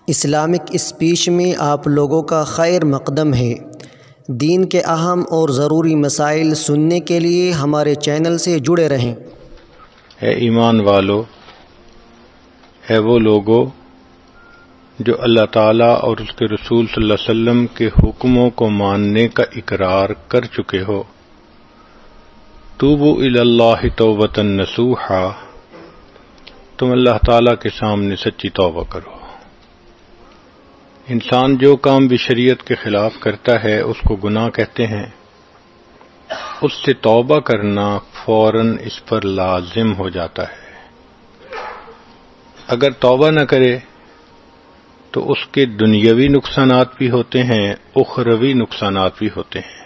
Islamic speech میں آپ لوگوں کا خیر مقدم ہے۔ دین کے اہم اور ضروری مسائل سننے کے لیے ہمارے چینل سے جڑے رہیں۔ اے ایمان والو، اے وہ لوگو جو اللہ تعالیٰ اور اس کے رسول صلی اللہ علیہ وسلم کے حکموں کو ماننے کا اقرار کر چکے ہو، توبوا الی اللہ توبۃ نصوحا، تم اللہ تعالیٰ کے سامنے سچی توبہ کرو۔ انسان جو کام بھی شریعت کے خلاف کرتا ہے اس کو گناہ کہتے ہیں، اس سے توبہ کرنا فوراً اس پر لازم ہو جاتا ہے۔ اگر توبہ نہ کرے تو اس کے دنیاوی نقصانات بھی ہوتے ہیں، اخروی نقصانات بھی ہوتے ہیں۔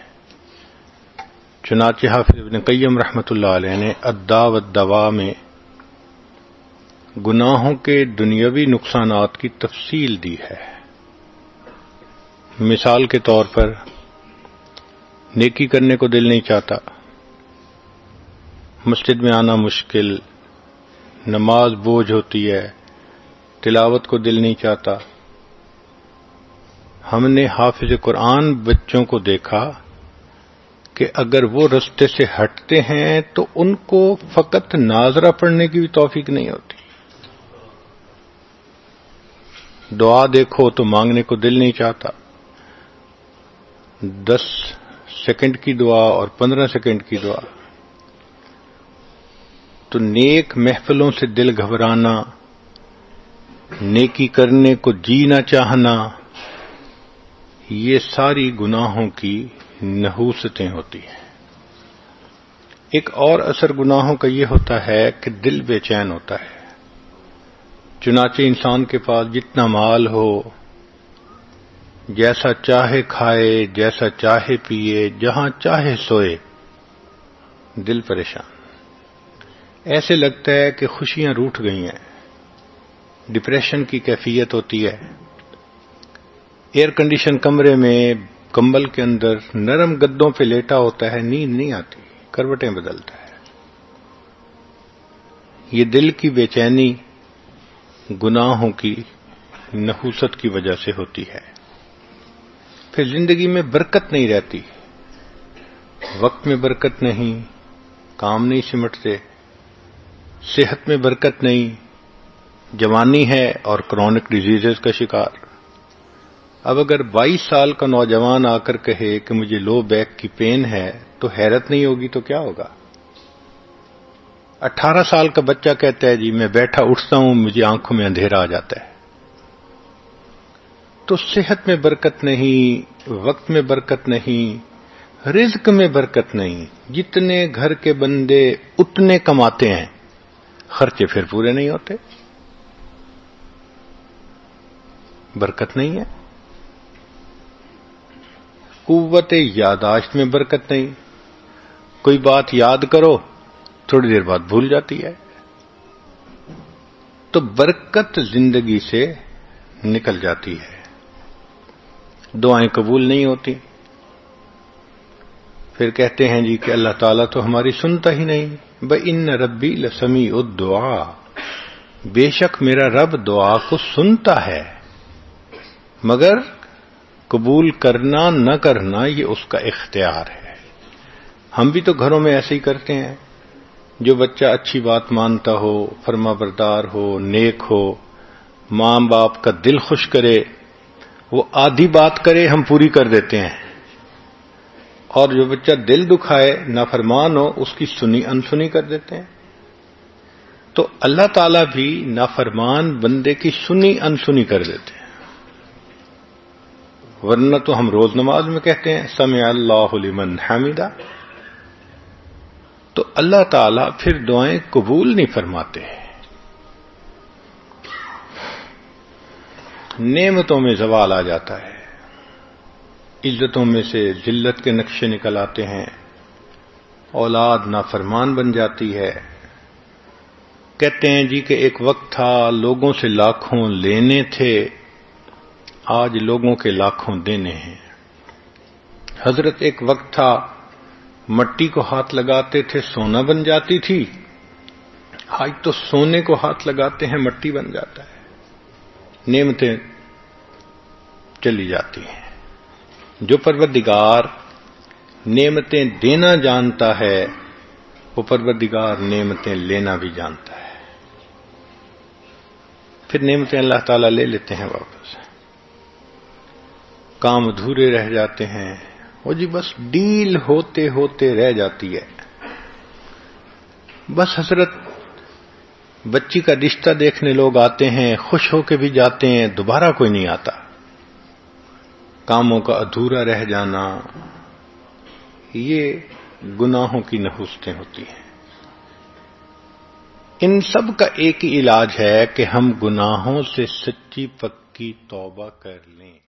چنانچہ حافظ ابن قیم رحمۃ اللہ علیہ نے الداء والدواء میں گناہوں کے دنیاوی نقصانات کی تفصیل دی ہے۔ مثال کے طور پر نیکی کرنے کو دل نہیں چاہتا، مسجد میں آنا مشکل، نماز بوجھ ہوتی ہے، تلاوت کو دل نہیں چاہتا۔ ہم نے حافظ قرآن بچوں کو دیکھا کہ اگر وہ رستے سے ہٹتے ہیں تو ان کو فقط ناظرہ پڑھنے کی بھی توفیق نہیں ہوتی۔ دعا دیکھو تو مانگنے کو دل نہیں چاہتا، 10 سیکنڈ کی دعا اور 15 سیکنڈ کی دعا۔ تو نیک محفلوں سے دل گھبرانا، نیکی کرنے کو جی نہ چاہنا، یہ ساری گناہوں کی نحوستیں ہوتی ہیں۔ ایک اور اثر گناہوں کا یہ ہوتا ہے کہ دل بے چین ہوتا ہے۔ چنانچہ انسان کے پاس جتنا مال ہو، جیسا چاہے کھائے، جیسا چاہے پیے، جہاں چاہے سوئے، دل پریشان، ایسے لگتا ہے کہ خوشیاں روٹھ گئی ہیں۔ ڈپریشن کی کیفیت ہوتی ہے۔ ایئر کنڈیشن کمرے میں کمبل کے اندر نرم گدوں پہ لیٹا ہوتا ہے، نیند نہیں آتی، کروٹیں بدلتا ہے۔ یہ دل کی بے چینی گناہوں کی نحوست کی وجہ سے ہوتی ہے۔ پھر زندگی میں برکت نہیں رہتی، وقت میں برکت نہیں، کام نہیں سمٹتے، صحت میں برکت نہیں، جوانی ہے اور کرونک ڈیزیزز کا شکار۔ اب اگر 22 سال کا نوجوان آ کر کہے کہ مجھے لو بیک کی پین ہے تو حیرت نہیں ہوگی تو کیا ہوگا؟ 18 سال کا بچہ کہتا ہے جی میں بیٹھا اٹھتا ہوں مجھے آنکھوں میں اندھیرا آ جاتا ہے۔ تو صحت میں برکت نہیں، وقت میں برکت نہیں، رزق میں برکت نہیں۔ جتنے گھر کے بندے اتنے کماتے ہیں، خرچے پھر پورے نہیں ہوتے، برکت نہیں ہے۔ قوت یاداشت میں برکت نہیں، کوئی بات یاد کرو تھوڑی دیر بعد بھول جاتی ہے۔ تو برکت زندگی سے نکل جاتی ہے، دعائیں قبول نہیں ہوتی۔ پھر کہتے ہیں جی کہ اللہ تعالیٰ تو ہماری سنتا ہی نہیں۔ بَإِنَّ رَبِّي لَسَمِيعُ الدُّعَاء، بے شک میرا رب دعا کو سنتا ہے، مگر قبول کرنا نہ کرنا یہ اس کا اختیار ہے۔ ہم بھی تو گھروں میں ایسے ہی کرتے ہیں، جو بچہ اچھی بات مانتا ہو، فرما بردار ہو، نیک ہو، ماں باپ کا دل خوش کرے، وہ آدھی بات کرے ہم پوری کر دیتے ہیں، اور جو بچہ دل دکھائے، نافرمان ہو، اس کی سنی انسنی کر دیتے ہیں۔ تو اللہ تعالیٰ بھی نافرمان بندے کی سنی انسنی کر دیتے ہیں۔ ورنہ تو ہم روز نماز میں کہتے ہیں سمع اللہ لمن حمدہ، تو اللہ تعالیٰ پھر دعائیں قبول نہیں فرماتے۔ نعمتوں میں زوال آ جاتا ہے، عزتوں میں سے ذلت کے نقشے نکل آتے ہیں، اولاد نافرمان بن جاتی ہے۔ کہتے ہیں جی کہ ایک وقت تھا لوگوں سے لاکھوں لینے تھے، آج لوگوں کے لاکھوں دینے ہیں۔ حضرت ایک وقت تھا مٹی کو ہاتھ لگاتے تھے سونا بن جاتی تھی، آج تو سونے کو ہاتھ لگاتے ہیں مٹی بن جاتا ہے۔ نعمتیں چلی جاتی ہیں۔ جو پروردگار نعمتیں دینا جانتا ہے وہ پروردگار نعمتیں لینا بھی جانتا ہے۔ پھر نعمتیں اللہ تعالیٰ لے لیتے ہیں واپس، کام ادھورے رہ جاتے ہیں، وہ جی بس ڈیل ہوتے ہوتے رہ جاتی ہے۔ بس حضرت بچی کا رشتہ دیکھنے لوگ آتے ہیں، خوش ہو کے بھی جاتے ہیں، دوبارہ کوئی نہیں آتا۔ کاموں کا ادھورا رہ جانا، یہ گناہوں کی نحوستیں ہوتی ہیں۔ ان سب کا ایک ہی علاج ہے کہ ہم گناہوں سے سچی پکی توبہ کر لیں۔